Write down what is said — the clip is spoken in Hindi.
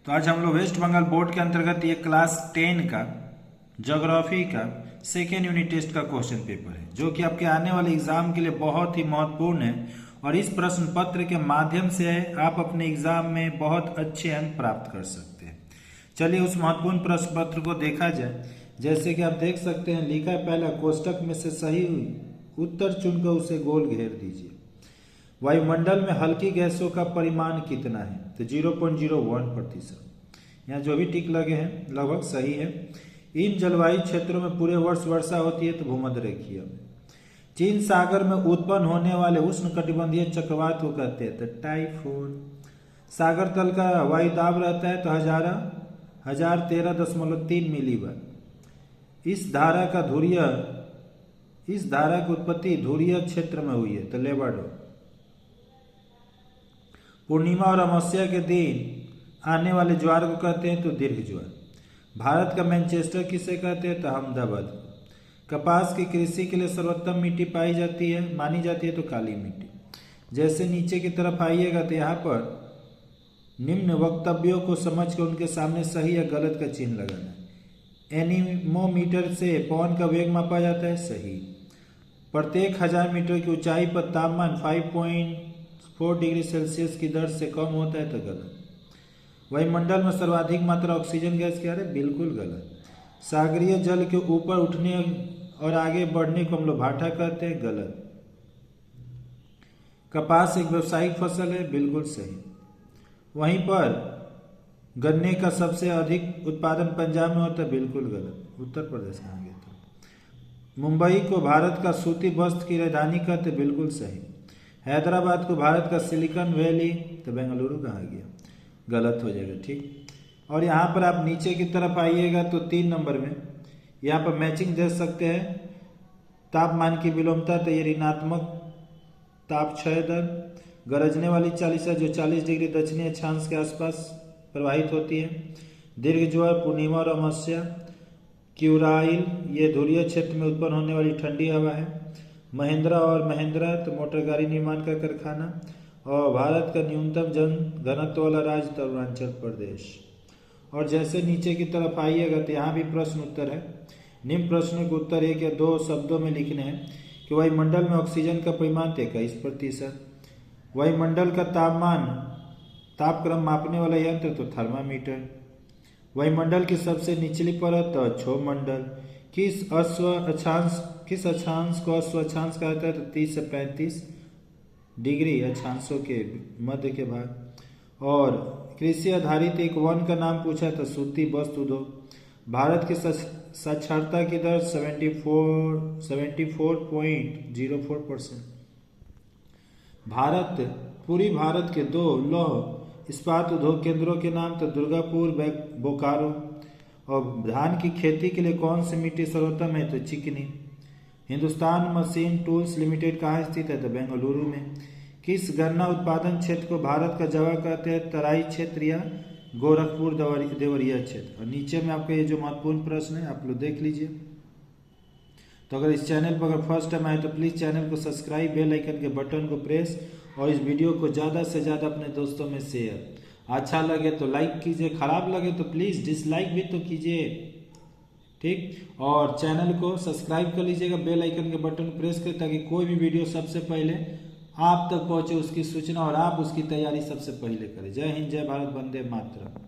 तो आज हम लोग वेस्ट बंगाल बोर्ड के अंतर्गत ये क्लास 10 का ज्योग्राफी का सेकेंड यूनिट टेस्ट का क्वेश्चन पेपर है, जो कि आपके आने वाले एग्जाम के लिए बहुत ही महत्वपूर्ण है और इस प्रश्न पत्र के माध्यम से आप अपने एग्जाम में बहुत अच्छे अंक प्राप्त कर सकते हैं। चलिए उस महत्वपूर्ण प्रश्न पत्र को देखा जाए। जैसे कि आप देख सकते हैं, लिखा है पहला कोष्टक में से सही उत्तर चुनकर उसे गोल घेर दीजिए। वायुमंडल में हल्की गैसों का परिमाण कितना है? तो 0.01%। यहाँ जो भी टिक लगे हैं लगभग सही है। इन जलवायु क्षेत्रों में पूरे वर्ष वर्षा होती है, तो भूमध्य रेखीय। चीन सागर में उत्पन्न होने वाले उष्णकटिबंधीय चक्रवात को कहते हैं तो टाइफून। सागर तल का वायु दाब रहता है तो 1013.3 मिलीबार। इस धारा की उत्पत्ति ध्रुवीय क्षेत्र में हुई है तो लेबाडोर। पूर्णिमा और अमावस्या के दिन आने वाले ज्वार को कहते हैं तो दीर्घ ज्वार। भारत का मैनचेस्टर किसे कहते हैं तो अहमदाबाद। कपास की कृषि के लिए सर्वोत्तम मिट्टी मानी जाती है तो काली मिट्टी। जैसे नीचे की तरफ आइएगा तो यहाँ पर निम्न वक्तव्यों को समझकर उनके सामने सही या गलत का चिन्ह लगाना है। एनीमोमीटर से पवन का वेग मापा जाता है, सही। प्रत्येक 1000 मीटर की ऊंचाई पर तापमान 5.4 डिग्री सेल्सियस की दर से कम होता है तो गलत। वायुमंडल में सर्वाधिक मात्रा ऑक्सीजन गैस की आ रही है, बिल्कुल गलत। सागरीय जल के ऊपर उठने और आगे बढ़ने को हम लोग भाटा कहते हैं, गलत। कपास एक व्यावसायिक फसल है, बिल्कुल सही। वहीं पर गन्ने का सबसे अधिक उत्पादन पंजाब में होता है, बिल्कुल गलत। उत्तर प्रदेश कहाँ गया तो। मुंबई को भारत का सूती वस्त्र की राजधानी कहते, बिल्कुल सही। हैदराबाद को भारत का सिलिकॉन वैली तो बेंगलुरु कहाँ गया, गलत हो जाएगा, ठीक। और यहाँ पर आप नीचे की तरफ आइएगा तो 3 नंबर में यहाँ पर मैचिंग दे सकते हैं। तापमान की विलोमता तो ये ऋणात्मक ताप क्षय दर। गरजने वाली चालिसा जो 40 डिग्री दक्षिणी अक्षांश के आसपास प्रवाहित होती है। दीर्घ ज्वार पूर्णिमा और अमावस्या। क्यूराइल ये ध्रुवीय क्षेत्र में उत्पन्न होने वाली ठंडी हवा है। महिंद्रा और महिंद्रा तो मोटर गाड़ी निर्माण का कारखाना। और भारत का न्यूनतम जन घनत्व वाला राज्य तो अरुणाचल प्रदेश। और जैसे नीचे की तरफ आइएगा तो यहाँ भी प्रश्न उत्तर है। निम्न प्रश्नों के उत्तर 1 या 2 शब्दों में लिखने हैं कि वायुमंडल में ऑक्सीजन का परिमाण 23%। वायुमंडल का तापक्रम मापने वाला यंत्र तो थर्मामीटर। वायुमंडल की सबसे निचली परत तो अक्षोमंडल। किस अक्षांश को अश्व अक्षांश कहता है तो 30 से 35 डिग्री अक्षांशों के मध्य के भाग। और कृषि आधारित एक वन का नाम पूछा तो सूती वस्त्र उद्योग। भारत की साक्षरता की दर 74.04%। पूरी भारत के 2 लौह इस्पात उद्योग केंद्रों के नाम तो दुर्गापुर, बोकारो। और धान की खेती के लिए कौन सी मिट्टी सर्वोत्तम है तो चिकनी। हिंदुस्तान मशीन टूल्स लिमिटेड कहाँ स्थित है तो बेंगलुरु में। किस गन्ना उत्पादन क्षेत्र को भारत का जवा कहते हैं? तराई क्षेत्र या गोरखपुर देवरिया क्षेत्र। और नीचे में आपका ये जो महत्वपूर्ण प्रश्न है आप लोग देख लीजिए। तो अगर इस चैनल पर अगर फर्स्ट टाइम आए तो प्लीज़ चैनल को सब्सक्राइब, बेल आइकन के बटन को प्रेस और इस वीडियो को ज़्यादा से ज़्यादा अपने दोस्तों में शेयर। अच्छा लगे तो लाइक कीजिए, खराब लगे तो प्लीज़ डिसलाइक भी तो कीजिए, ठीक। और चैनल को सब्सक्राइब कर लीजिएगा, बेल आइकन के बटन प्रेस करें ताकि कोई भी वीडियो सबसे पहले आप तक पहुंचे उसकी सूचना और आप उसकी तैयारी सबसे पहले करें। जय हिंद, जय भारत, वंदे मातरम।